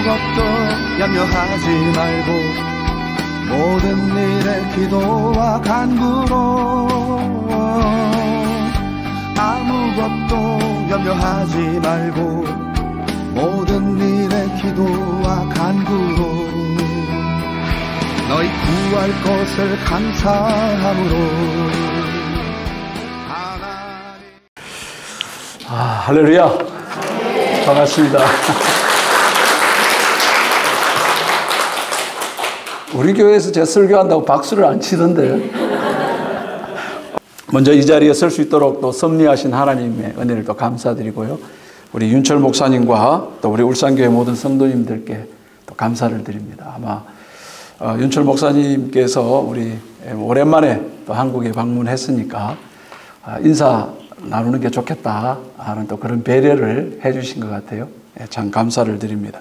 아무것도 염려하지 말고 모든 일에 기도와 간구로 아무것도 염려하지 말고 모든 일에 기도와 간구로 너희 구할 것을 감사함으로 할렐루야. 반갑습니다. 우리 교회에서 제 설교한다고 박수를 안 치던데. 먼저 이 자리에 설 수 있도록 또 섭리하신 하나님의 은혜를 또 감사드리고요. 우리 윤철 목사님과 또 우리 울산교회 모든 성도님들께 또 감사를 드립니다. 아마 윤철 목사님께서 우리 오랜만에 또 한국에 방문했으니까 인사 나누는 게 좋겠다 하는 또 그런 배려를 해주신 것 같아요. 참 감사를 드립니다.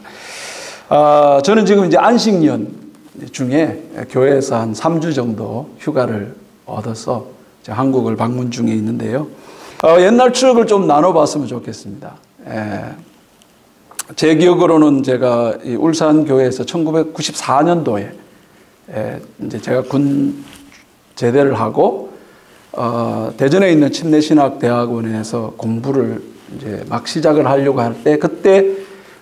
저는 지금 이제 안식년 중에 교회에서 한 3주 정도 휴가를 얻어서 한국을 방문 중에 있는데요. 옛날 추억을 좀 나눠봤으면 좋겠습니다. 제 기억으로는 제가 이 울산교회에서 1994년도에 이제 제가 군 제대를 하고 대전에 있는 침례신학대학원에서 공부를 이제 막 시작을 하려고 할 때 그때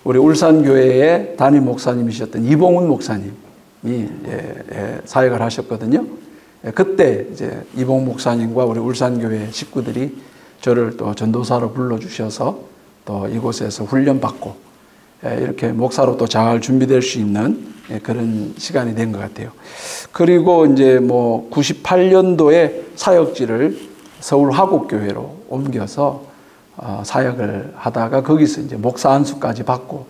우리 울산교회의 담임 목사님이셨던 이봉훈 목사님이 사역을 하셨거든요. 그때 이제 이봉훈 목사님과 우리 울산교회 식구들이 저를 또 전도사로 불러주셔서 또 이곳에서 훈련받고 이렇게 목사로 또 잘 준비될 수 있는 그런 시간이 된 것 같아요. 그리고 이제 뭐 98년도에 사역지를 서울 화곡교회로 옮겨서 사역을 하다가 거기서 이제 목사 안수까지 받고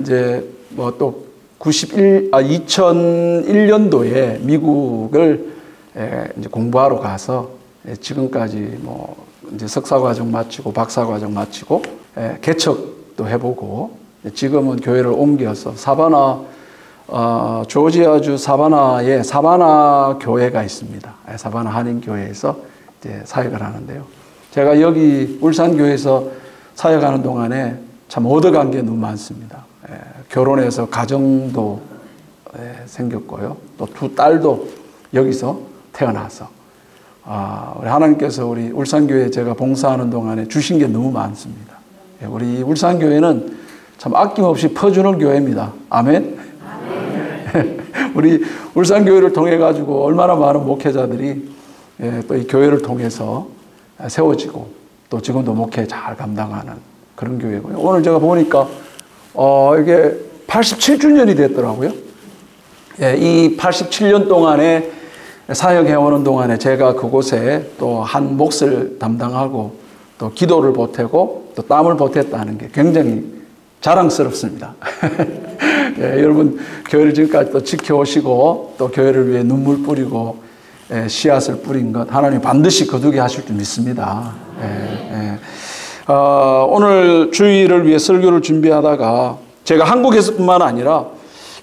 이제 뭐 또 2001년도에 미국을 이제 공부하러 가서 지금까지 뭐 이제 석사과정 마치고 박사과정 마치고 개척도 해보고 지금은 교회를 옮겨서 사바나 조지아주 사바나에 사바나 교회가 있습니다. 사바나 한인교회에서 이제 사역을 하는데요. 제가 여기 울산교회에서 사역하는 동안에 참 얻어간 게 너무 많습니다. 결혼해서 가정도 생겼고요. 또 두 딸도 여기서 태어나서 우리 하나님께서 우리 울산교회에 제가 봉사하는 동안에 주신 게 너무 많습니다. 우리 울산교회는 참 아낌없이 퍼주는 교회입니다. 아멘. 우리 울산교회를 통해 가지고 얼마나 많은 목회자들이 또 이 교회를 통해서 세워지고 또 지금도 목회 잘 감당하는 그런 교회고요. 오늘 제가 보니까 이게 87주년이 됐더라고요. 이 87년 동안에 사역해오는 동안에 제가 그곳에 또 한 몫을 담당하고 또 기도를 보태고 또 땀을 보탰다는 게 굉장히 자랑스럽습니다. 여러분 교회를 지금까지 또 지켜오시고 또 교회를 위해 눈물 뿌리고 씨앗을 뿌린 것 하나님 반드시 거두게 하실 줄 믿습니다. 오늘 주일을 위해 설교를 준비하다가 제가 한국에서뿐만 아니라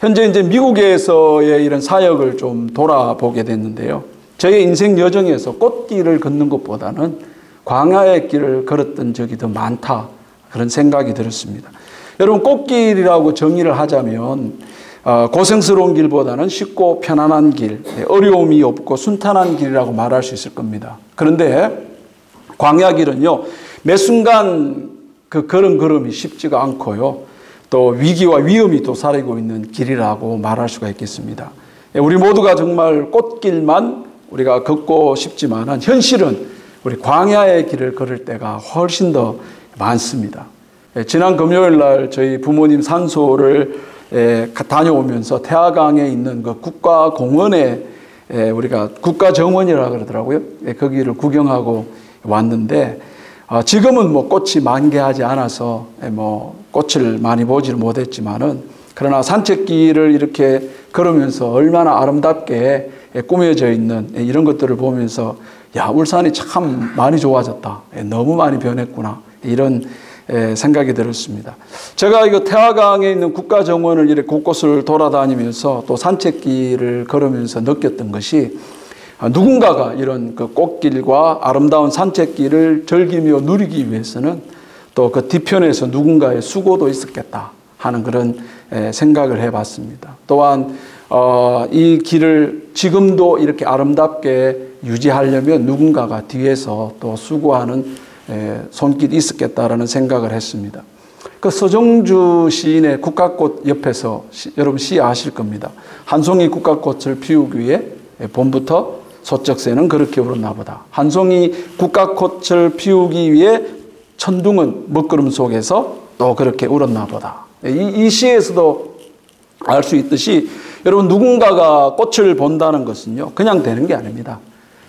현재 이제 미국에서의 이런 사역을 좀 돌아보게 됐는데요. 저의 인생 여정에서 꽃길을 걷는 것보다는 광야의 길을 걸었던 적이 더 많다 그런 생각이 들었습니다. 여러분 꽃길이라고 정의를 하자면 고생스러운 길보다는 쉽고 편안한 길, 어려움이 없고 순탄한 길이라고 말할 수 있을 겁니다. 그런데 광야길은요, 매 순간 그 걸음걸음이 쉽지가 않고요. 또 위기와 위험이 또 사리고 있는 길이라고 말할 수가 있겠습니다. 우리 모두가 정말 꽃길만 우리가 걷고 싶지만 현실은 우리 광야의 길을 걸을 때가 훨씬 더 많습니다. 지난 금요일 날 저희 부모님 산소를 다녀오면서 태화강에 있는 그 국가공원에 우리가 국가정원이라고 그러더라고요. 거기를 구경하고 왔는데 지금은 뭐 꽃이 만개하지 않아서 뭐 꽃을 많이 보지를 못했지만은 그러나 산책길을 이렇게 걸으면서 얼마나 아름답게 꾸며져 있는 이런 것들을 보면서 야, 울산이 참 많이 좋아졌다. 너무 많이 변했구나. 이런 생각이 들었습니다. 제가 이거 태화강에 있는 국가정원을 이렇게 곳곳을 돌아다니면서 또 산책길을 걸으면서 느꼈던 것이 누군가가 이런 그 꽃길과 아름다운 산책길을 즐기며 누리기 위해서는 또 그 뒤편에서 누군가의 수고도 있었겠다 하는 그런 생각을 해봤습니다. 또한 이 길을 지금도 이렇게 아름답게 유지하려면 누군가가 뒤에서 또 수고하는 손길이 있었겠다라는 생각을 했습니다. 그 서정주 시인의 국화꽃 옆에서 여러분 시 아실 겁니다. 한 송이 국화꽃을 피우기 위해 봄부터 소쩍새는 그렇게 울었나 보다. 한 송이 국화꽃을 피우기 위해 천둥은 먹구름 속에서 또 그렇게 울었나 보다. 이 시에서도 알 수 있듯이 여러분 누군가가 꽃을 본다는 것은요 그냥 되는 게 아닙니다.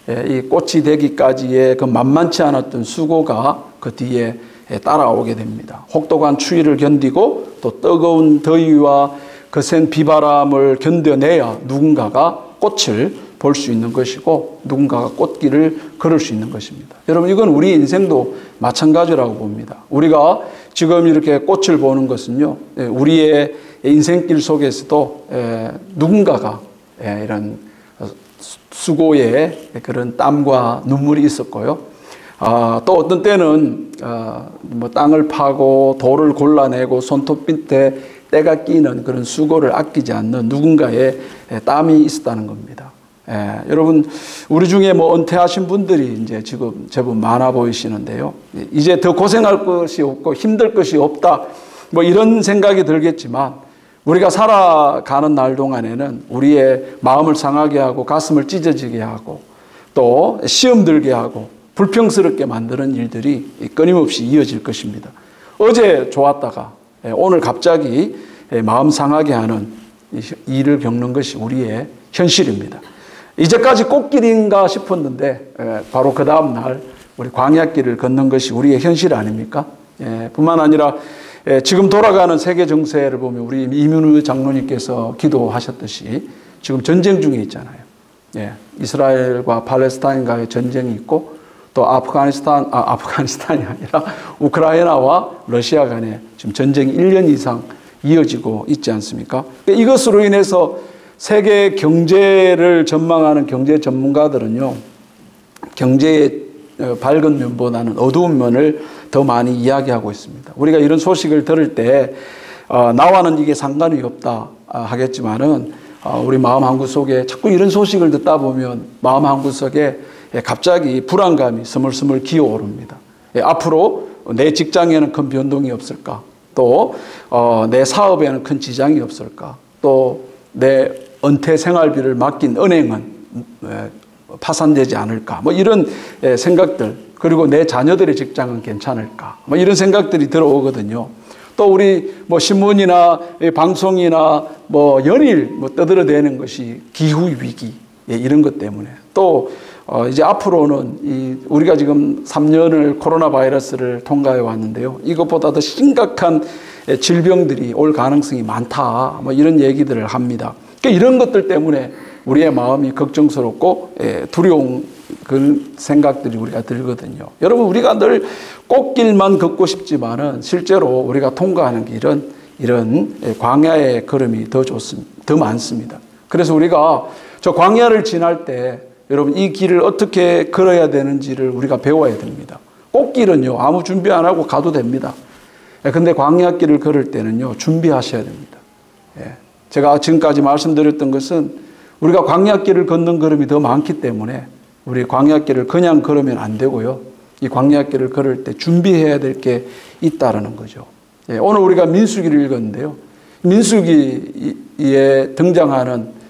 이 꽃이 되기까지의 그 만만치 않았던 수고가 그 뒤에 따라오게 됩니다. 혹독한 추위를 견디고 또 뜨거운 더위와 거센 비바람을 견뎌내야 누군가가 꽃을 볼 수 있는 것이고 누군가가 꽃길을 걸을 수 있는 것입니다. 여러분 이건 우리 인생도 마찬가지라고 봅니다. 우리가 지금 이렇게 꽃을 보는 것은요 우리의 인생길 속에서도 누군가가 이런 수고의 그런 땀과 눈물이 있었고요. 또 어떤 때는 뭐 땅을 파고 돌을 골라내고 손톱 밑에 때가 끼는 그런 수고를 아끼지 않는 누군가의 땀이 있었다는 겁니다. 여러분 우리 중에 뭐 은퇴하신 분들이 이제 지금 제법 많아 보이시는데요. 이제 더 고생할 것이 없고 힘들 것이 없다. 뭐 이런 생각이 들겠지만 우리가 살아가는 날 동안에는 우리의 마음을 상하게 하고 가슴을 찢어지게 하고 또 시험 들게 하고 불평스럽게 만드는 일들이 끊임없이 이어질 것입니다. 어제 좋았다가 오늘 갑자기 마음 상하게 하는 일을 겪는 것이 우리의 현실입니다. 이제까지 꽃길인가 싶었는데 바로 그 다음 날 우리 광야길을 걷는 것이 우리의 현실 아닙니까? 뿐만 아니라 지금 돌아가는 세계 정세를 보면 우리 이민우 장로님께서 기도하셨듯이 지금 전쟁 중에 있잖아요. 이스라엘과 팔레스타인과의 전쟁이 있고 또 아프가니스탄이 아니라 우크라이나와 러시아 간에 지금 전쟁이 1년 이상 이어지고 있지 않습니까? 이것으로 인해서 세계 경제를 전망하는 경제 전문가들은요, 경제의 밝은 면보다는 어두운 면을 더 많이 이야기하고 있습니다. 우리가 이런 소식을 들을 때 나와는 이게 상관이 없다 하겠지만은 우리 마음 한구 속에 자꾸 이런 소식을 듣다 보면 마음 한구 속에 갑자기 불안감이 스물스물 기어오릅니다. 앞으로 내 직장에는 큰 변동이 없을까? 또 내 사업에는 큰 지장이 없을까? 또 내 은퇴 생활비를 맡긴 은행은 파산되지 않을까? 뭐 이런 생각들, 그리고 내 자녀들의 직장은 괜찮을까? 뭐 이런 생각들이 들어오거든요. 또 우리 뭐 신문이나 방송이나 뭐 연일 뭐 떠들어대는 것이 기후 위기 이런 것 때문에 또 이제 앞으로는 우리가 지금 3년을 코로나 바이러스를 통과해 왔는데요. 이것보다 더 심각한 질병들이 올 가능성이 많다. 뭐 이런 얘기들을 합니다. 그러니까 이런 것들 때문에 우리의 마음이 걱정스럽고 두려운 그 생각들이 우리가 들거든요. 여러분 우리가 늘 꽃길만 걷고 싶지만은 실제로 우리가 통과하는 길은 이런 광야의 걸음이 더 좋습니다. 더 많습니다. 그래서 우리가 저 광야를 지날 때 여러분 이 길을 어떻게 걸어야 되는지를 우리가 배워야 됩니다. 꽃길은요 아무 준비 안 하고 가도 됩니다. 근데 광야길을 걸을 때는요 준비하셔야 됩니다. 제가 지금까지 말씀드렸던 것은 우리가 광야길을 걷는 걸음이 더 많기 때문에 우리 광야길을 그냥 걸으면 안 되고요. 이 광야길을 걸을 때 준비해야 될 게 있다라는 거죠. 오늘 우리가 민수기를 읽었는데요. 민수기에 등장하는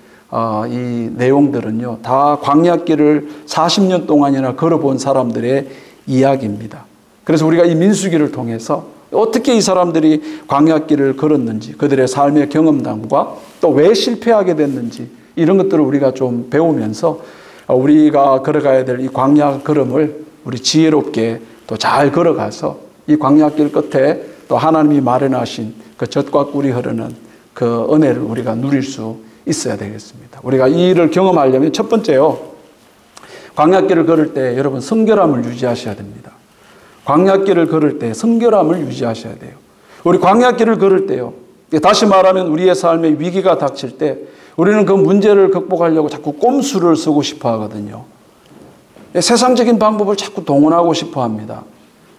이 내용들은요. 다 광야길을 40년 동안이나 걸어본 사람들의 이야기입니다. 그래서 우리가 이 민수기를 통해서 어떻게 이 사람들이 광야길을 걸었는지 그들의 삶의 경험담과 또 왜 실패하게 됐는지 이런 것들을 우리가 좀 배우면서 우리가 걸어가야 될 이 광야 걸음을 우리 지혜롭게 또 잘 걸어가서 이 광야길 끝에 또 하나님이 마련하신 그 젖과 꿀이 흐르는 그 은혜를 우리가 누릴 수 있어야 되겠습니다. 우리가 이 일을 경험하려면 첫 번째요. 광야길을 걸을 때 여러분 성결함을 유지하셔야 됩니다. 광야길을 걸을 때 성결함을 유지하셔야 돼요. 우리 광야길을 걸을 때요. 다시 말하면 우리의 삶에 위기가 닥칠 때 우리는 그 문제를 극복하려고 자꾸 꼼수를 쓰고 싶어 하거든요. 세상적인 방법을 자꾸 동원하고 싶어 합니다.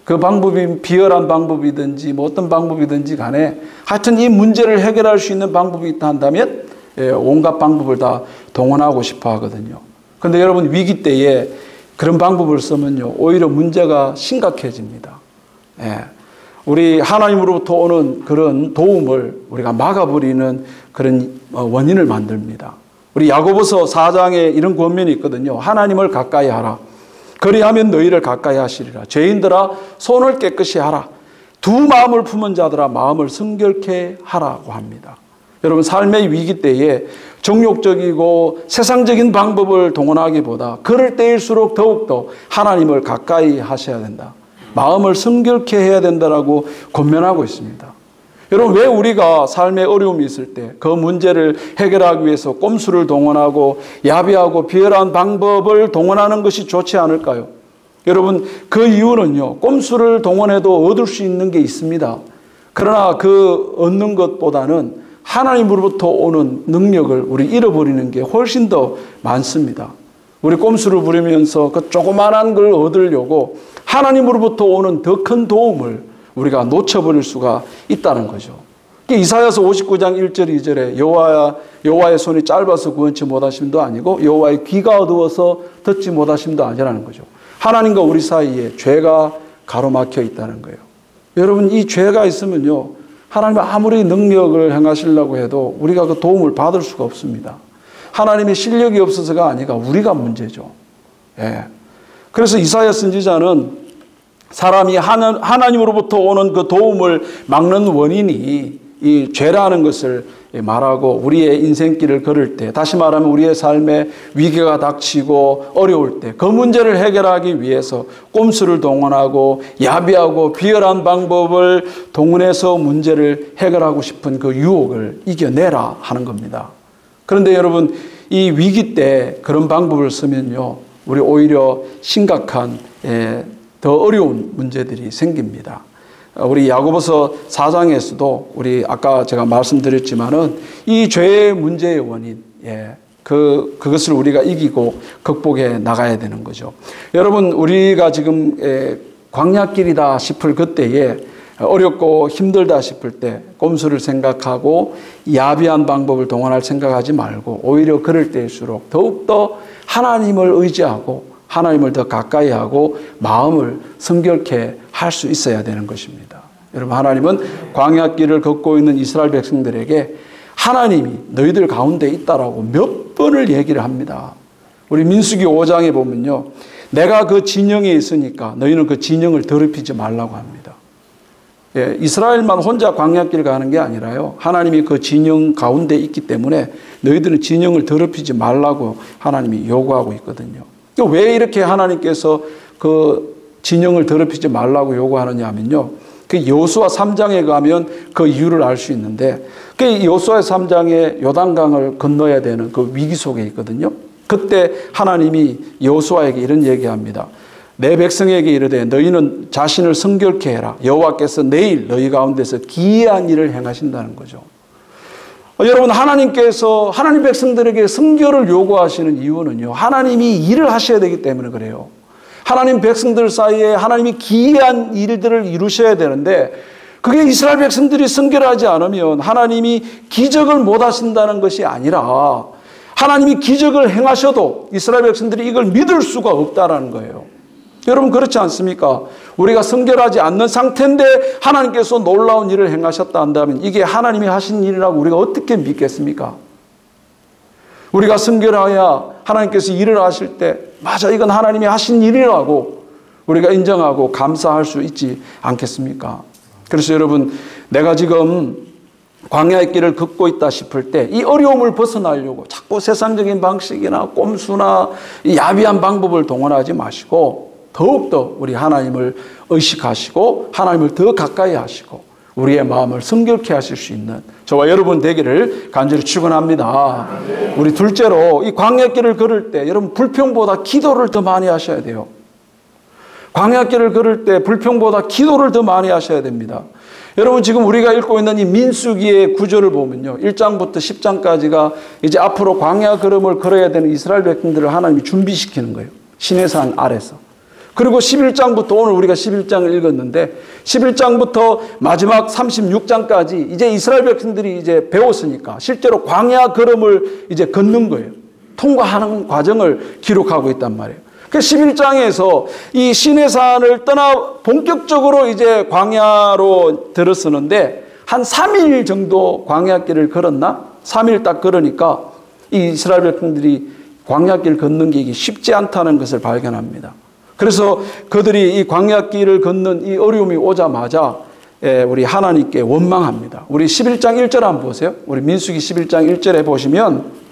그 방법이 비열한 방법이든지 뭐 어떤 방법이든지 간에 하여튼 이 문제를 해결할 수 있는 방법이 있다 한다면 온갖 방법을 다 동원하고 싶어 하거든요. 그런데 여러분 위기 때에 그런 방법을 쓰면요 오히려 문제가 심각해집니다. 우리 하나님으로부터 오는 그런 도움을 우리가 막아버리는 그런 원인을 만듭니다. 우리 야고보서 4장에 이런 권면이 있거든요. 하나님을 가까이 하라. 그리하면 너희를 가까이 하시리라. 죄인들아 손을 깨끗이 하라. 두 마음을 품은 자들아 마음을 성결케 하라고 합니다. 여러분 삶의 위기 때에 정욕적이고 세상적인 방법을 동원하기보다 그럴 때일수록 더욱더 하나님을 가까이 하셔야 된다. 마음을 성결케 해야 된다라고 권면하고 있습니다. 여러분 왜 우리가 삶에 어려움이 있을 때 그 문제를 해결하기 위해서 꼼수를 동원하고 야비하고 비열한 방법을 동원하는 것이 좋지 않을까요? 여러분 그 이유는요 꼼수를 동원해도 얻을 수 있는 게 있습니다. 그러나 그 얻는 것보다는 하나님으로부터 오는 능력을 우리 잃어버리는 게 훨씬 더 많습니다. 우리 꼼수를 부리면서 그 조그만한 걸 얻으려고 하나님으로부터 오는 더 큰 도움을 우리가 놓쳐버릴 수가 있다는 거죠. 이사야서 59장 1절 2절에 여호와의 손이 짧아서 구원치 못하심도 아니고 여호와의 귀가 어두워서 듣지 못하심도 아니라는 거죠. 하나님과 우리 사이에 죄가 가로막혀 있다는 거예요. 여러분 이 죄가 있으면요 하나님이 아무리 능력을 행하시려고 해도 우리가 그 도움을 받을 수가 없습니다. 하나님의 실력이 없어서가 아니라 우리가 문제죠. 그래서 이사야 선지자는 사람이 하나님으로부터 오는 그 도움을 막는 원인이 이 죄라는 것을 말하고 우리의 인생길을 걸을 때, 다시 말하면 우리의 삶에 위기가 닥치고 어려울 때 그 문제를 해결하기 위해서 꼼수를 동원하고 야비하고 비열한 방법을 동원해서 문제를 해결하고 싶은 그 유혹을 이겨내라 하는 겁니다. 그런데 여러분 이 위기 때 그런 방법을 쓰면요 우리 오히려 심각한 더 어려운 문제들이 생깁니다. 우리 야고보서 4장에서도 우리 아까 제가 말씀드렸지만은 이 죄의 문제의 원인, 그것을 우리가 이기고 극복해 나가야 되는 거죠. 여러분 우리가 지금 광야길이다 싶을 그때에 어렵고 힘들다 싶을 때 꼼수를 생각하고 야비한 방법을 동원할 생각하지 말고 오히려 그럴 때일수록 더욱더 하나님을 의지하고 하나님을 더 가까이 하고 마음을 성결케 할 수 있어야 되는 것입니다. 여러분 하나님은 광야길을 걷고 있는 이스라엘 백성들에게 하나님이 너희들 가운데 있다라고 몇 번을 얘기를 합니다. 우리 민수기 5장에 보면요. 내가 그 진영에 있으니까 너희는 그 진영을 더럽히지 말라고 합니다. 이스라엘만 혼자 광야길 가는 게 아니라요. 하나님이 그 진영 가운데 있기 때문에 너희들은 진영을 더럽히지 말라고 하나님이 요구하고 있거든요. 왜 이렇게 하나님께서 그 진영을 더럽히지 말라고 요구하느냐 하면요. 그 여호수아 3장에 가면 그 이유를 알 수 있는데 그 여호수아 3장에 요단강을 건너야 되는 그 위기 속에 있거든요. 그때 하나님이 여호수아에게 이런 얘기합니다. 내 백성에게 이르되 너희는 자신을 성결케 해라. 여호와께서 내일 너희 가운데서 기이한 일을 행하신다는 거죠. 여러분 하나님께서 하나님 백성들에게 성결을 요구하시는 이유는요. 하나님이 일을 하셔야 되기 때문에 그래요. 하나님 백성들 사이에 하나님이 기이한 일들을 이루셔야 되는데 그게 이스라엘 백성들이 성결하지 않으면 하나님이 기적을 못 하신다는 것이 아니라 하나님이 기적을 행하셔도 이스라엘 백성들이 이걸 믿을 수가 없다라는 거예요. 여러분 그렇지 않습니까? 우리가 성결하지 않는 상태인데 하나님께서 놀라운 일을 행하셨다 한다면 이게 하나님이 하신 일이라고 우리가 어떻게 믿겠습니까? 우리가 성결해야 하나님께서 일을 하실 때 맞아 이건 하나님이 하신 일이라고 우리가 인정하고 감사할 수 있지 않겠습니까? 그래서 여러분 내가 지금 광야의 길을 걷고 있다 싶을 때 이 어려움을 벗어나려고 자꾸 세상적인 방식이나 꼼수나 야비한 방법을 동원하지 마시고 더욱더 우리 하나님을 의식하시고 하나님을 더 가까이 하시고 우리의 마음을 성결케 하실 수 있는 저와 여러분 되기를 간절히 축원합니다. 우리 둘째로 이 광야길을 걸을 때 여러분 불평보다 기도를 더 많이 하셔야 돼요. 광야길을 걸을 때 불평보다 기도를 더 많이 하셔야 됩니다. 여러분 지금 우리가 읽고 있는 이 민수기의 구절을 보면요. 1장부터 10장까지가 이제 앞으로 광야 걸음을 걸어야 되는 이스라엘 백성들을 하나님이 준비시키는 거예요. 시내산 아래서. 그리고 11장부터 오늘 우리가 11장을 읽었는데 11장부터 마지막 36장까지 이제 이스라엘 백성들이 이제 배웠으니까 실제로 광야 걸음을 이제 걷는 거예요. 통과하는 과정을 기록하고 있단 말이에요. 그 11장에서 이 시내산을 떠나 본격적으로 이제 광야로 들어서는데 한 3일 정도 광야길을 걸었나? 3일 딱 걸으니까 이 이스라엘 백성들이 광야길 걷는 게 이게 쉽지 않다는 것을 발견합니다. 그래서 그들이 이 광야길을 걷는 이 어려움이 오자마자 우리 하나님께 원망합니다. 우리 11장 1절 한번 보세요. 우리 민수기 11장 1절에 보시면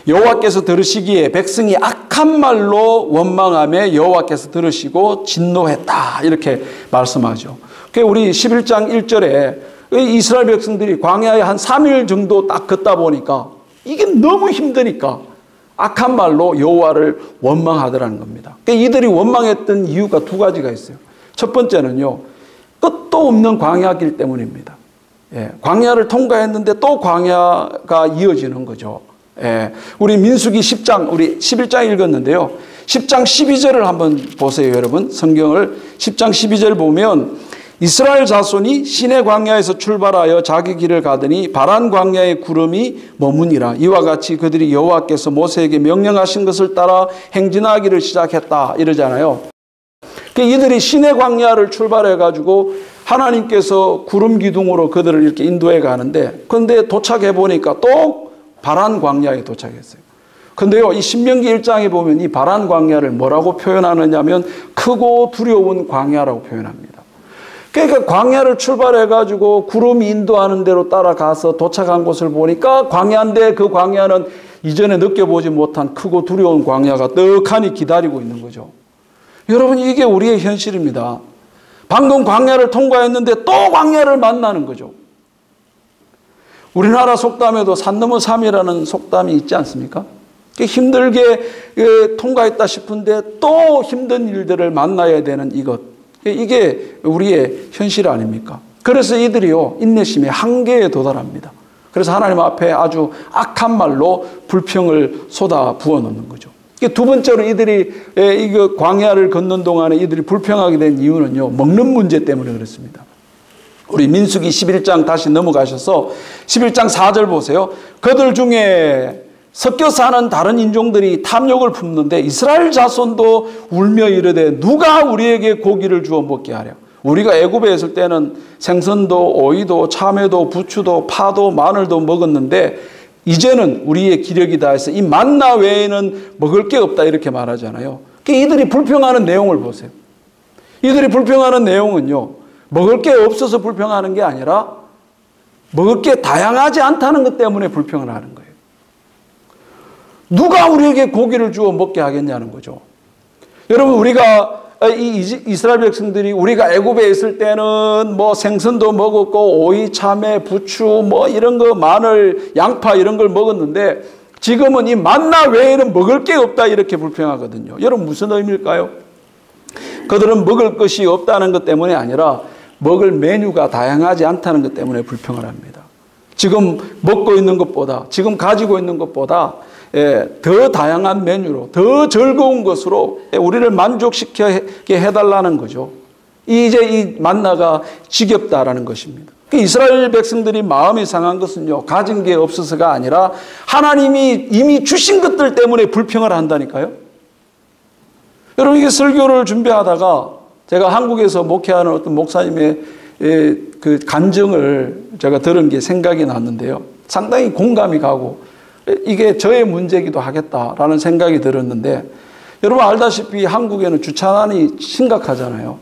여호와께서 들으시기에 백성이 악한 말로 원망하며 여호와께서 들으시고 진노했다 이렇게 말씀하죠. 우리 11장 1절에 이스라엘 백성들이 광야에 한 3일 정도 딱 걷다 보니까 이게 너무 힘드니까 악한 말로 여호와를 원망하더라는 겁니다. 이들이 원망했던 이유가 두 가지가 있어요. 첫 번째는요, 끝도 없는 광야길 때문입니다. 광야를 통과했는데 또 광야가 이어지는 거죠. 우리 민수기 10장, 우리 11장 읽었는데요. 10장 12절을 한번 보세요, 여러분. 성경을 10장 12절 보면 이스라엘 자손이 시내 광야에서 출발하여 자기 길을 가더니 바란 광야의 구름이 머무니라. 이와 같이 그들이 여호와께서 모세에게 명령하신 것을 따라 행진하기를 시작했다 이러잖아요. 이들이 시내 광야를 출발해 가지고 하나님께서 구름 기둥으로 그들을 이렇게 인도해 가는데 그런데 도착해 보니까 또 바란 광야에 도착했어요. 근데요, 이 신명기 1장에 보면 이 바란 광야를 뭐라고 표현하느냐면 크고 두려운 광야라고 표현합니다. 그러니까 광야를 출발해가지고 구름이 인도하는 대로 따라가서 도착한 곳을 보니까 광야인데 그 광야는 이전에 느껴보지 못한 크고 두려운 광야가 떡하니 기다리고 있는 거죠. 여러분, 이게 우리의 현실입니다. 방금 광야를 통과했는데 또 광야를 만나는 거죠. 우리나라 속담에도 산 넘어 삼이라는 속담이 있지 않습니까? 힘들게 통과했다 싶은데 또 힘든 일들을 만나야 되는 이것. 이게 우리의 현실 아닙니까? 그래서 이들이요, 인내심의 한계에 도달합니다. 그래서 하나님 앞에 아주 악한 말로 불평을 쏟아 부어 놓는 거죠. 두 번째로 이들이 이거 광야를 걷는 동안에 이들이 불평하게 된 이유는요, 먹는 문제 때문에 그렇습니다. 우리 민수기 11장 다시 넘어가셔서 11장 4절 보세요. 그들 중에 섞여 사는 다른 인종들이 탐욕을 품는데 이스라엘 자손도 울며 이르되 누가 우리에게 고기를 주어 먹게 하랴. 우리가 애굽에 있을 때는 생선도 오이도 참외도 부추도 파도 마늘도 먹었는데 이제는 우리의 기력이 다해서 이 만나 외에는 먹을 게 없다 이렇게 말하잖아요. 이들이 불평하는 내용을 보세요. 이들이 불평하는 내용은요, 먹을 게 없어서 불평하는 게 아니라 먹을 게 다양하지 않다는 것 때문에 불평을 하는 거예요. 누가 우리에게 고기를 주어 먹게 하겠냐는 거죠. 여러분, 우리가 이 이스라엘 백성들이 우리가 애굽에 있을 때는 뭐 생선도 먹었고 오이, 참외, 부추 뭐 이런 거 마늘, 양파 이런 걸 먹었는데 지금은 이 만나 외에는 먹을 게 없다 이렇게 불평하거든요. 여러분, 무슨 의미일까요? 그들은 먹을 것이 없다는 것 때문이 아니라 먹을 메뉴가 다양하지 않다는 것 때문에 불평을 합니다. 지금 먹고 있는 것보다, 지금 가지고 있는 것보다 더 다양한 메뉴로, 더 즐거운 것으로 우리를 만족시키게 해달라는 거죠. 이제 이 만나가 지겹다라는 것입니다. 이스라엘 백성들이 마음이 상한 것은요, 가진 게 없어서가 아니라 하나님이 이미 주신 것들 때문에 불평을 한다니까요. 여러분, 이게 설교를 준비하다가 제가 한국에서 목회하는 어떤 목사님의 그 간증을 제가 들은 게 생각이 났는데요. 상당히 공감이 가고 이게 저의 문제이기도 하겠다라는 생각이 들었는데, 여러분 알다시피 한국에는 주차난이 심각하잖아요.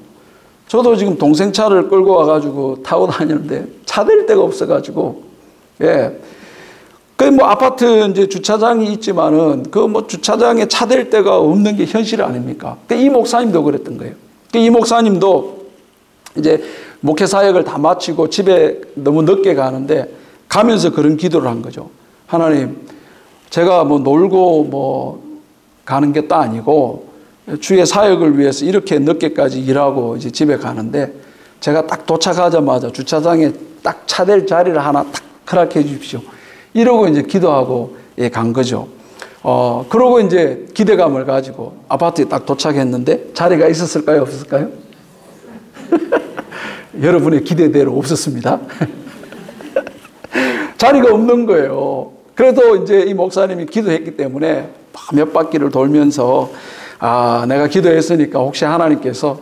저도 지금 동생 차를 끌고 와가지고 타고 다니는데 차 댈 데가 없어가지고, 그 뭐 아파트 이제 주차장이 있지만은 그 뭐 주차장에 차 댈 데가 없는 게 현실 아닙니까? 이 목사님도 그랬던 거예요. 이 목사님도 이제 목회 사역을 다 마치고 집에 너무 늦게 가는데 가면서 그런 기도를 한 거죠. 하나님, 제가 뭐 놀고 뭐 가는 게 또 아니고 주의 사역을 위해서 이렇게 늦게까지 일하고 이제 집에 가는데 제가 딱 도착하자마자 주차장에 딱 차댈 자리를 하나 딱 허락해 주십시오. 이러고 이제 기도하고 간 거죠. 그러고 이제 기대감을 가지고 아파트에 딱 도착했는데 자리가 있었을까요? 없었을까요? 여러분의 기대대로 없었습니다. 자리가 없는 거예요. 그래도 이제 이 목사님이 기도했기 때문에 몇 바퀴를 돌면서 내가 기도했으니까 혹시 하나님께서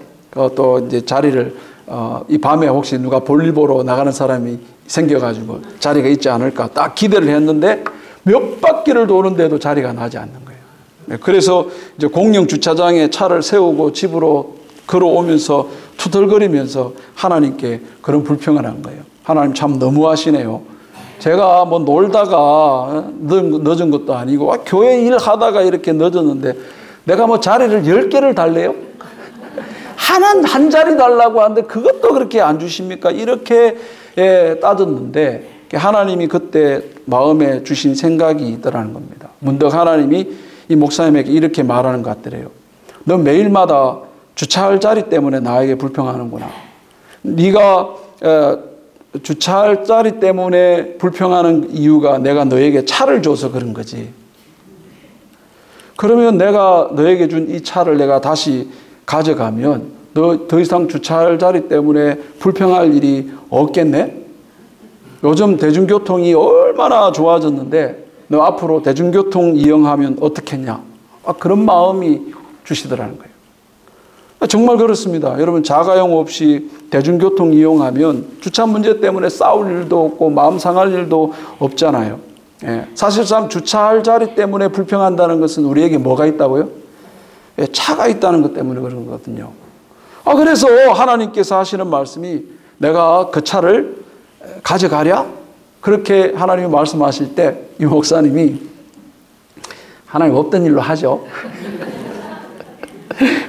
또 이제 자리를 이 밤에 혹시 누가 볼일 보러 나가는 사람이 생겨가지고 자리가 있지 않을까 딱 기대를 했는데 몇 바퀴를 도는데도 자리가 나지 않는 거예요. 그래서 이제 공영 주차장에 차를 세우고 집으로 걸어오면서 투덜거리면서 하나님께 그런 불평을 한 거예요. 하나님 참 너무하시네요. 제가 뭐 놀다가 늦은 것도 아니고 교회 일하다가 이렇게 늦었는데 내가 뭐 자리를 10개를 달래요? 한 자리 달라고 하는데 그것도 그렇게 안 주십니까? 이렇게 따졌는데 하나님이 그때 마음에 주신 생각이 있더라는 겁니다. 문득 하나님이 이 목사님에게 이렇게 말하는 것 같더래요. 너 매일마다 주차할 자리 때문에 나에게 불평하는구나. 네가 주차할 자리 때문에 불평하는 이유가 내가 너에게 차를 줘서 그런 거지. 그러면 내가 너에게 준 이 차를 내가 다시 가져가면 너 더 이상 주차할 자리 때문에 불평할 일이 없겠네? 요즘 대중교통이 얼마나 좋아졌는데 너 앞으로 대중교통 이용하면 어떻겠냐? 그런 마음이 주시더라는 거예요. 정말 그렇습니다. 여러분 자가용 없이 대중교통 이용하면 주차 문제 때문에 싸울 일도 없고 마음 상할 일도 없잖아요. 사실상 주차할 자리 때문에 불평한다는 것은 우리에게 뭐가 있다고요? 차가 있다는 것 때문에 그런 거거든요. 그래서 하나님께서 하시는 말씀이 내가 그 차를 가져가랴? 그렇게 하나님이 말씀하실 때 이 목사님이 하나님 없던 일로 하죠.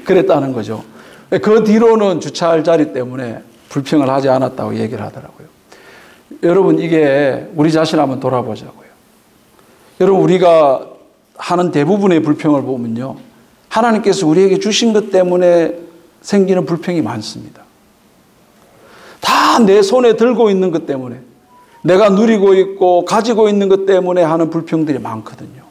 그랬다는 거죠. 그 뒤로는 주차할 자리 때문에 불평을 하지 않았다고 얘기를 하더라고요. 여러분 이게 우리 자신 한번 돌아보자고요. 여러분 우리가 하는 대부분의 불평을 보면요. 하나님께서 우리에게 주신 것 때문에 생기는 불평이 많습니다. 다 내 손에 들고 있는 것 때문에 내가 누리고 있고 가지고 있는 것 때문에 하는 불평들이 많거든요.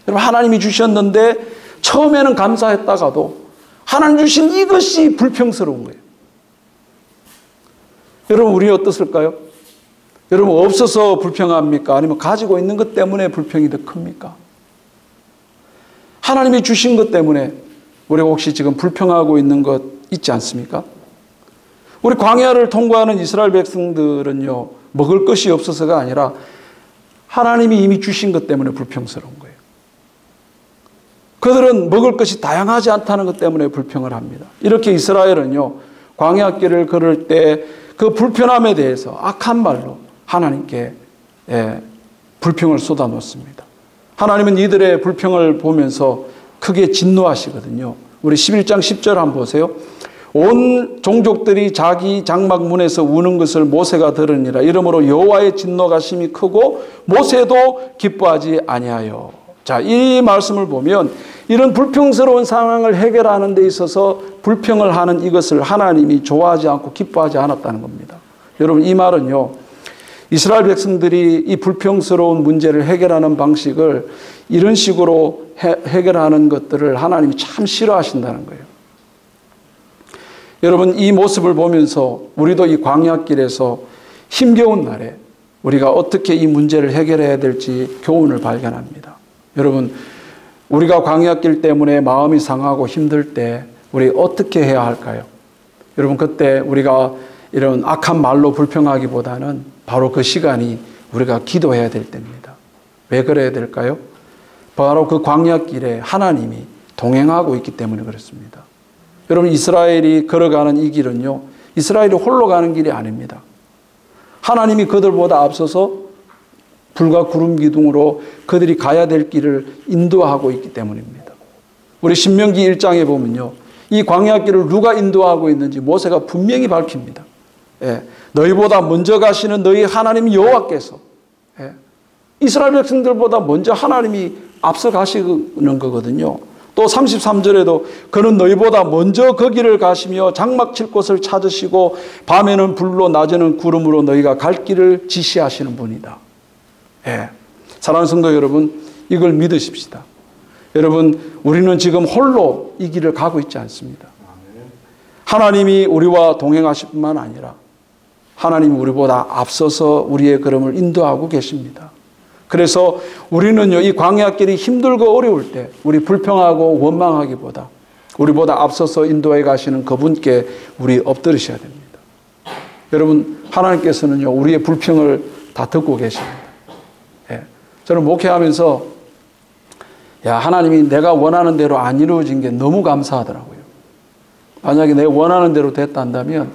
여러분 하나님이 주셨는데 처음에는 감사했다가도 하나님 주신 이것이 불평스러운 거예요. 여러분 우리 어떻을까요? 여러분 없어서 불평합니까? 아니면 가지고 있는 것 때문에 불평이 더 큽니까? 하나님이 주신 것 때문에 우리가 혹시 지금 불평하고 있는 것 있지 않습니까? 우리 광야를 통과하는 이스라엘 백성들은요, 먹을 것이 없어서가 아니라 하나님이 이미 주신 것 때문에 불평스러운 거예요. 그들은 먹을 것이 다양하지 않다는 것 때문에 불평을 합니다. 이렇게 이스라엘은요, 광야길을 걸을 때 그 불편함에 대해서 악한 말로 하나님께 불평을 쏟아놓습니다. 하나님은 이들의 불평을 보면서 크게 진노하시거든요. 우리 11장 10절 한번 보세요. 온 종족들이 자기 장막 문에서 우는 것을 모세가 들으니라. 이러므로 여호와의 진노가 심히 크고 모세도 기뻐하지 아니하여. 자, 이 말씀을 보면 이런 불평스러운 상황을 해결하는 데 있어서 불평을 하는 이것을 하나님이 좋아하지 않고 기뻐하지 않았다는 겁니다. 여러분 이 말은요. 이스라엘 백성들이 이 불평스러운 문제를 해결하는 방식을 이런 식으로 해결하는 것들을 하나님이 참 싫어하신다는 거예요. 여러분 이 모습을 보면서 우리도 이 광야길에서 힘겨운 날에 우리가 어떻게 이 문제를 해결해야 될지 교훈을 발견합니다. 여러분 우리가 광야길 때문에 마음이 상하고 힘들 때 우리 어떻게 해야 할까요? 여러분 그때 우리가 이런 악한 말로 불평하기보다는 바로 그 시간이 우리가 기도해야 될 때입니다. 왜 그래야 될까요? 바로 그 광야길에 하나님이 동행하고 있기 때문에 그렇습니다. 여러분 이스라엘이 걸어가는 이 길은요. 이스라엘이 홀로 가는 길이 아닙니다. 하나님이 그들보다 앞서서 불과 구름 기둥으로 그들이 가야 될 길을 인도하고 있기 때문입니다. 우리 신명기 1장에 보면요. 이 광야길을 누가 인도하고 있는지 모세가 분명히 밝힙니다. 너희보다 먼저 가시는 너희 하나님 여호와께서 이스라엘 백성들보다 먼저 하나님이 앞서 가시는 거거든요. 또 33절에도 그는 너희보다 먼저 그 길을 가시며 장막 칠 곳을 찾으시고 밤에는 불로 낮에는 구름으로 너희가 갈 길을 지시하시는 분이다. 사랑하는 성도 여러분, 이걸 믿으십시다. 여러분, 우리는 지금 홀로 이 길을 가고 있지 않습니다. 하나님이 우리와 동행하실 뿐만 아니라 하나님이 우리보다 앞서서 우리의 걸음을 인도하고 계십니다. 그래서 우리는요, 이 광야길이 힘들고 어려울 때 우리 불평하고 원망하기보다 우리보다 앞서서 인도해 가시는 그분께 우리 엎드리셔야 됩니다. 여러분, 하나님께서는요, 우리의 불평을 다 듣고 계십니다. 예. 저는 목회하면서 하나님이 내가 원하는 대로 안 이루어진 게 너무 감사하더라고요. 만약에 내가 원하는 대로 됐다 한다면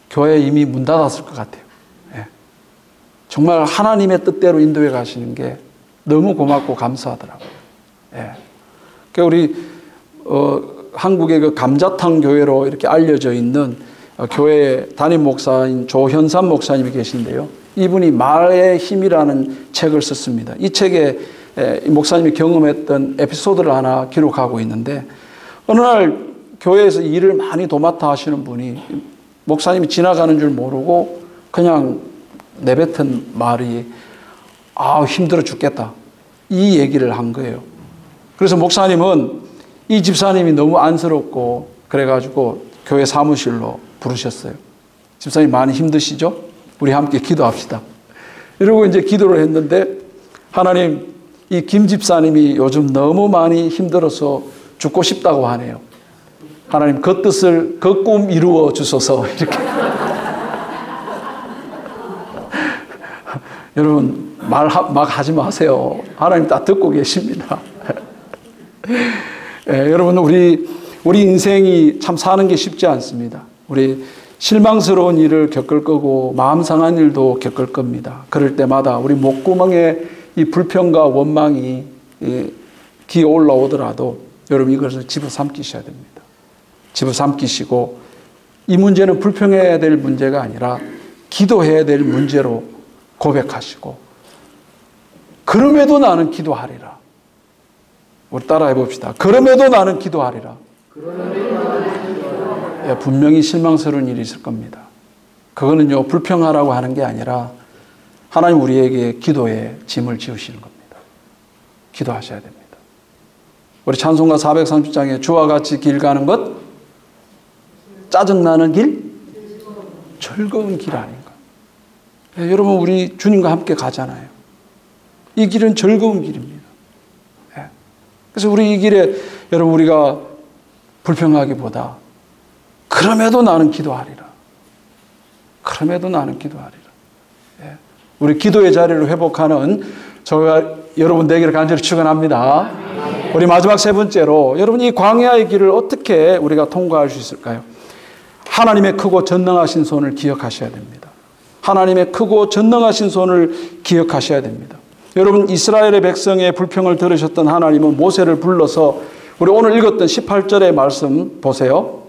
교회 이미 문 닫았을 것 같아요. 예. 정말 하나님의 뜻대로 인도해 가시는 게 너무 고맙고 감사하더라고요. 예. 그러니까 우리 한국의 그 감자탕 교회로 이렇게 알려져 있는 교회 담임 목사인 조현삼 목사님이 계신데요. 이분이 말의 힘이라는 책을 썼습니다. 이 책에 목사님이 경험했던 에피소드를 하나 기록하고 있는데, 어느 날 교회에서 일을 많이 도맡아 하시는 분이 목사님이 지나가는 줄 모르고 그냥 내뱉은 말이 힘들어 죽겠다, 이 얘기를 한 거예요. 그래서 목사님은 이 집사님이 너무 안쓰럽고 그래가지고 교회 사무실로 부르셨어요. 집사님 많이 힘드시죠? 우리 함께 기도합시다. 이러고 이제 기도를 했는데, 하나님, 이 김 집사님이 요즘 너무 많이 힘들어서 죽고 싶다고 하네요. 하나님, 그 뜻을, 그 꿈 이루어 주소서. 이렇게. 여러분, 막 하지 마세요. 하나님 다 듣고 계십니다. 여러분, 우리 인생이 참 사는 게 쉽지 않습니다. 우리 실망스러운 일을 겪을 거고 마음 상한 일도 겪을 겁니다. 그럴 때마다 우리 목구멍에 이 불평과 원망이 기어 올라오더라도 여러분, 이것을 집어삼키셔야 됩니다. 집어삼키시고, 이 문제는 불평해야 될 문제가 아니라 기도해야 될 문제로 고백하시고, 그럼에도 나는 기도하리라. 우리 따라해 봅시다. 그럼에도 나는 기도하리라. 분명히 실망스러운 일이 있을 겁니다. 그거는요, 불평하라고 하는 게 아니라 하나님 우리에게 기도의 짐을 지으시는 겁니다. 기도하셔야 됩니다. 우리 찬송가 430장에 주와 같이 길 가는 것, 짜증나는 길, 즐거운 길 아닌가. 여러분, 우리 주님과 함께 가잖아요. 이 길은 즐거운 길입니다. 그래서 우리 이 길에 여러분, 우리가 불평하기보다 그럼에도 나는 기도하리라. 그럼에도 나는 기도하리라. 우리 기도의 자리를 회복하는 저와 여러분 되기를 간절히 축원합니다. 우리 마지막 세 번째로, 여러분, 이 광야의 길을 어떻게 우리가 통과할 수 있을까요? 하나님의 크고 전능하신 손을 기억하셔야 됩니다. 하나님의 크고 전능하신 손을 기억하셔야 됩니다. 여러분, 이스라엘의 백성의 불평을 들으셨던 하나님은 모세를 불러서 우리 오늘 읽었던 18절의 말씀 보세요.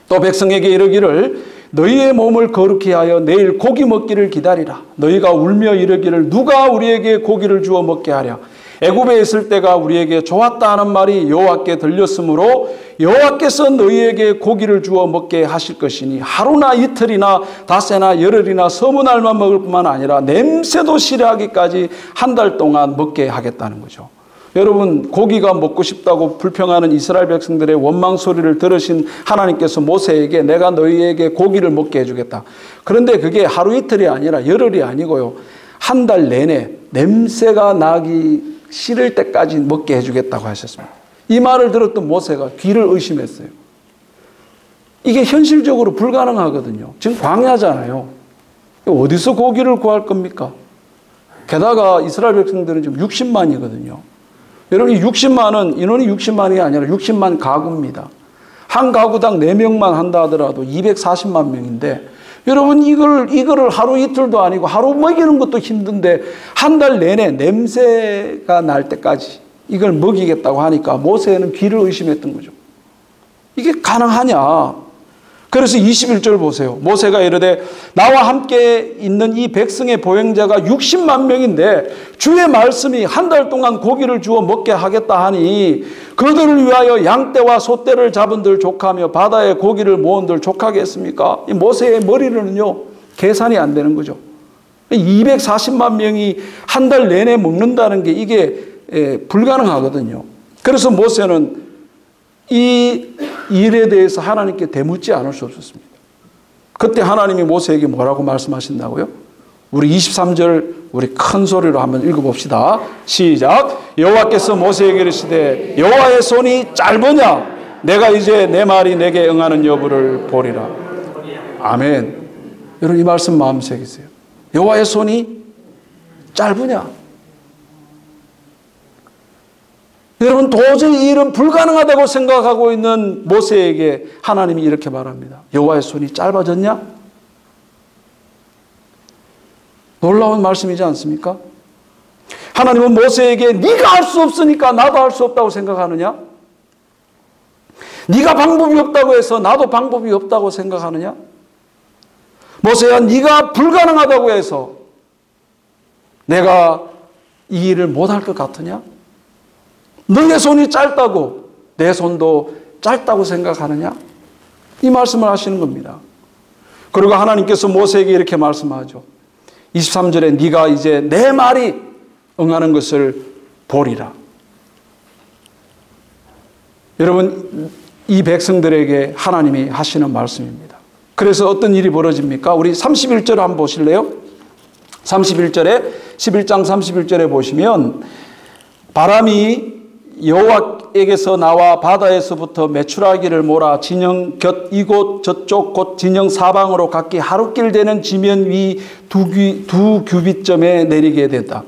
또 백성에게 이르기를 너희의 몸을 거룩히 하여 내일 고기 먹기를 기다리라. 너희가 울며 이르기를 누가 우리에게 고기를 주어 먹게 하랴. 애굽에 있을 때가 우리에게 좋았다 하는 말이 여호와께 들렸으므로 여호와께서 너희에게 고기를 주어 먹게 하실 것이니 하루나 이틀이나 닷새나 열흘이나 서무 날만 먹을 뿐만 아니라 냄새도 싫어하기까지 한 달 동안 먹게 하겠다는 거죠. 여러분, 고기가 먹고 싶다고 불평하는 이스라엘 백성들의 원망 소리를 들으신 하나님께서 모세에게 내가 너희에게 고기를 먹게 해주겠다. 그런데 그게 하루 이틀이 아니라 열흘이 아니고요, 한 달 내내 냄새가 나기 싫을 때까지 먹게 해주겠다고 하셨습니다. 이 말을 들었던 모세가 귀를 의심했어요. 이게 현실적으로 불가능하거든요. 지금 광야잖아요. 어디서 고기를 구할 겁니까? 게다가 이스라엘 백성들은 지금 60만이거든요. 여러분, 이 60만은, 인원이 60만이 아니라 60만 가구입니다. 한 가구당 4명만 한다 하더라도 240만 명인데, 여러분, 이거를 하루 이틀도 아니고 하루 먹이는 것도 힘든데 한 달 내내 냄새가 날 때까지 이걸 먹이겠다고 하니까 모세는 귀를 의심했던 거죠. 이게 가능하냐? 그래서 21절 보세요. 모세가 이르되 나와 함께 있는 이 백성의 보행자가 60만 명인데 주의 말씀이 한 달 동안 고기를 주어 먹게 하겠다 하니 그들을 위하여 양떼와 소떼를 잡은들 족하며 바다에 고기를 모은들 족하겠습니까? 이 모세의 머리로는요, 계산이 안 되는 거죠. 240만 명이 한 달 내내 먹는다는 게 이게 불가능하거든요. 그래서 모세는 이 일에 대해서 하나님께 대묻지 않을 수 없었습니다. 그때 하나님이 모세에게 뭐라고 말씀하신다고요? 우리 23절 우리 큰 소리로 한번 읽어봅시다. 시작. 여호와께서 모세에게 이르시되 여호와의 손이 짧으냐? 내가 이제 내 말이 내게 응하는 여부를 보리라. 아멘. 여러분 이 말씀 마음 새기세요. 여호와의 손이 짧으냐? 여러분 도저히 이 일은 불가능하다고 생각하고 있는 모세에게 하나님이 이렇게 말합니다. 여호와의 손이 짧아졌냐? 놀라운 말씀이지 않습니까? 하나님은 모세에게 네가 할 수 없으니까 나도 할 수 없다고 생각하느냐? 네가 방법이 없다고 해서 나도 방법이 없다고 생각하느냐? 모세야 네가 불가능하다고 해서 내가 이 일을 못할 것 같으냐? 너의 손이 짧다고 내 손도 짧다고 생각하느냐? 이 말씀을 하시는 겁니다. 그리고 하나님께서 모세에게 이렇게 말씀하죠. 23절에 네가 이제 내 말이 응하는 것을 보리라. 여러분 이 백성들에게 하나님이 하시는 말씀입니다. 그래서 어떤 일이 벌어집니까? 우리 31절 한번 보실래요? 31절에 11장 31절에 보시면 바람이 여호와에게서 나와 바다에서부터 메추라기를 몰아 진영 곁 이곳 저쪽 곧 진영 사방으로 각기 하루길 되는 지면 위 두 규빗점에 내리게 됐다.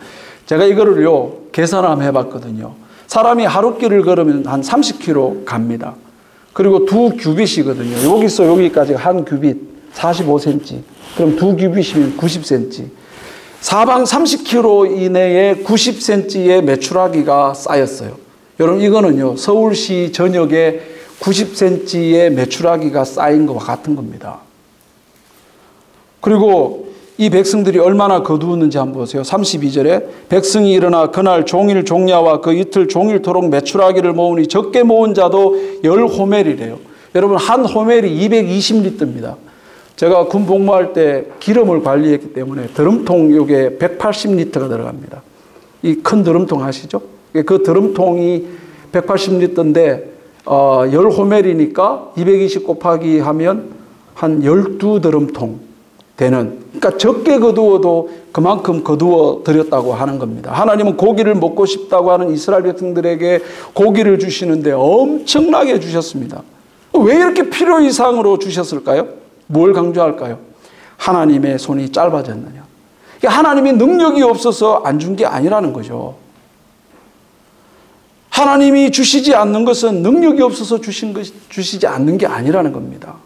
제가 이거를요 계산을 한번 해봤거든요. 사람이 하루길을 걸으면 한 30km 갑니다. 그리고 두 규빗이거든요. 여기서 여기까지 한 규빗 45cm. 그럼 두 규빗이면 90cm. 사방 30km 이내에 90cm의 메추라기가 쌓였어요. 여러분 이거는요 서울시 전역에 90cm의 메추라기가 쌓인 것과 같은 겁니다. 그리고 이 백성들이 얼마나 거두었는지 한번 보세요. 32절에 백성이 일어나 그날 종일 종야와 그 이틀 종일토록 메추라기를 모으니 적게 모은 자도 10호멜이래요. 여러분 한 호멜이 220리터입니다. 제가 군 복무할 때 기름을 관리했기 때문에 드럼통 요게 180리터가 들어갑니다. 이 큰 드럼통 아시죠? 그 드럼통이 180리터인데 10호멜이니까 220 곱하기 하면 한 12드럼통 되는, 그러니까 적게 거두어도 그만큼 거두어 드렸다고 하는 겁니다. 하나님은 고기를 먹고 싶다고 하는 이스라엘 백성들에게 고기를 주시는데 엄청나게 주셨습니다. 왜 이렇게 필요 이상으로 주셨을까요? 뭘 강조할까요? 하나님의 손이 짧아졌느냐. 하나님이 능력이 없어서 안 준 게 아니라는 거죠. 하나님이 주시지 않는 것은 능력이 없어서 주시지 않는 게 아니라는 겁니다.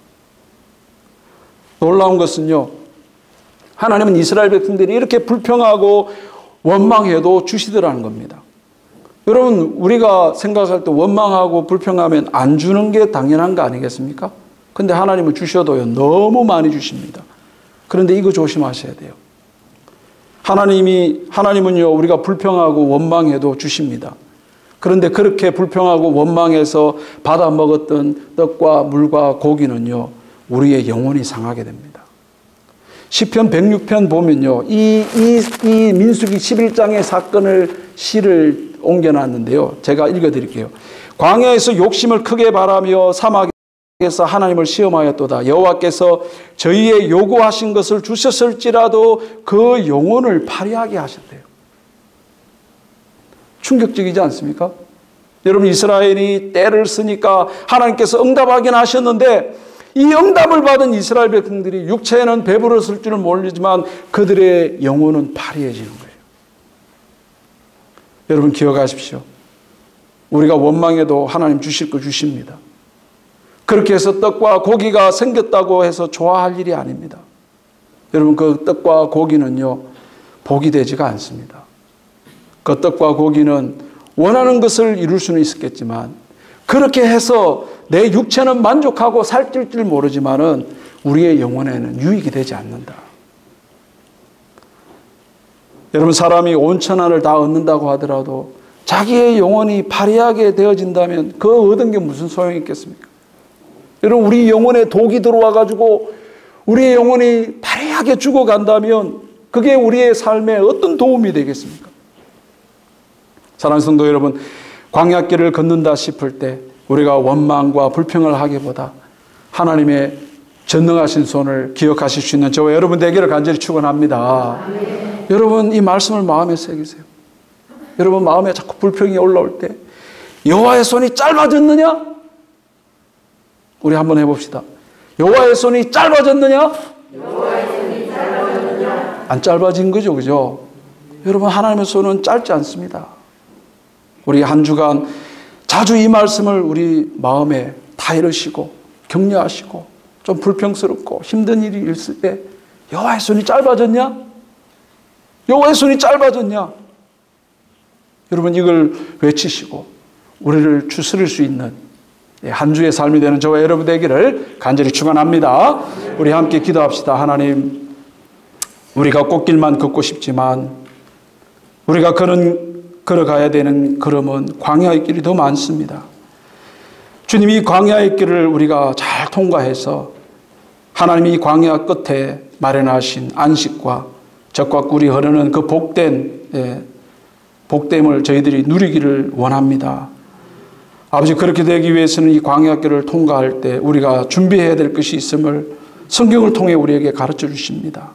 놀라운 것은요, 하나님은 이스라엘 백성들이 이렇게 불평하고 원망해도 주시더라는 겁니다. 여러분, 우리가 생각할 때 원망하고 불평하면 안 주는 게 당연한 거 아니겠습니까? 근데 하나님은 주셔도요, 너무 많이 주십니다. 그런데 이거 조심하셔야 돼요. 하나님은요, 우리가 불평하고 원망해도 주십니다. 그런데 그렇게 불평하고 원망해서 받아 먹었던 떡과 물과 고기는요, 우리의 영혼이 상하게 됩니다. 시편 106편 보면요, 이 민수기 11장의 사건을 시를 옮겨놨는데요. 제가 읽어드릴게요. 광야에서 욕심을 크게 바라며 사막에서 하나님을 시험하였도다. 여호와께서 저희의 요구하신 것을 주셨을지라도 그 영혼을 파리하게 하셨대요. 충격적이지 않습니까? 여러분, 이스라엘이 때를 쓰니까 하나님께서 응답하긴 하셨는데 이 응답을 받은 이스라엘 백성들이 육체에는 배부렀을 줄은 모르지만 그들의 영혼은 파리해지는 거예요. 여러분 기억하십시오. 우리가 원망해도 하나님 주실 거 주십니다. 그렇게 해서 떡과 고기가 생겼다고 해서 좋아할 일이 아닙니다. 여러분 그 떡과 고기는요, 복이 되지가 않습니다. 그 떡과 고기는 원하는 것을 이룰 수는 있었겠지만 그렇게 해서 내 육체는 만족하고 살찔 줄 모르지만은 우리의 영혼에는 유익이 되지 않는다. 여러분, 사람이 온천하를 다 얻는다고 하더라도 자기의 영혼이 파리하게 되어진다면 그 얻은 게 무슨 소용이 있겠습니까? 여러분, 우리 영혼에 독이 들어와 가지고 우리의 영혼이 파리하게 죽어간다면 그게 우리의 삶에 어떤 도움이 되겠습니까? 사랑하는 성도 여러분, 광야길을 걷는다 싶을 때 우리가 원망과 불평을 하기보다 하나님의 전능하신 손을 기억하실 수 있는 저와 여러분 되기를 간절히 축원합니다. 여러분 이 말씀을 마음에 새기세요. 여러분 마음에 자꾸 불평이 올라올 때 여호와의 손이 짧아졌느냐? 우리 한번 해봅시다. 여호와의 손이 짧아졌느냐? 안 짧아진 거죠, 그죠? 여러분 하나님의 손은 짧지 않습니다. 우리 한 주간 자주 이 말씀을 우리 마음에 다 이루시고 격려하시고 좀 불평스럽고 힘든 일이 있을 때 여호와의 손이 짧아졌냐? 여호와의 손이 짧아졌냐? 여러분 이걸 외치시고 우리를 추스릴 수 있는 한 주의 삶이 되는 저와 여러분 되기를 간절히 축원합니다. 우리 함께 기도합시다. 하나님, 우리가 꽃길만 걷고 싶지만 우리가 걸어가야 되는 걸음은 광야의 길이 더 많습니다. 주님, 이 광야의 길을 우리가 잘 통과해서 하나님이 이 광야 끝에 마련하신 안식과 젖과 꿀이 흐르는 그 복됨을 저희들이 누리기를 원합니다. 아버지, 그렇게 되기 위해서는 이 광야길을 통과할 때 우리가 준비해야 될 것이 있음을 성경을 통해 우리에게 가르쳐 주십니다.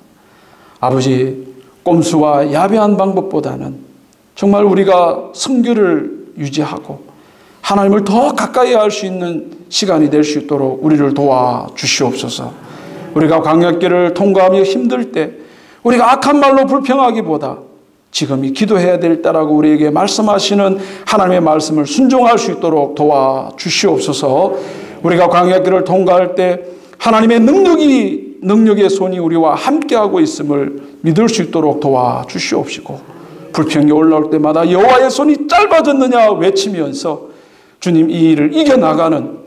아버지, 꼼수와 야비한 방법보다는 정말 우리가 성결을 유지하고 하나님을 더 가까이 할 수 있는 시간이 될 수 있도록 우리를 도와주시옵소서. 우리가 광야길을 통과하며 힘들 때 우리가 악한 말로 불평하기보다 지금 이 기도해야 될 때라고 우리에게 말씀하시는 하나님의 말씀을 순종할 수 있도록 도와주시옵소서. 우리가 광야길을 통과할 때 하나님의 능력의 손이 우리와 함께하고 있음을 믿을 수 있도록 도와주시옵시고, 불평이 올라올 때마다 여호와의 손이 짧아졌느냐 외치면서 주님 이 일을 이겨나가는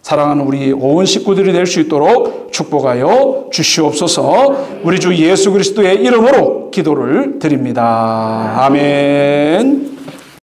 사랑하는 우리 온 식구들이 될 수 있도록 축복하여 주시옵소서. 우리 주 예수 그리스도의 이름으로 기도를 드립니다. 아멘.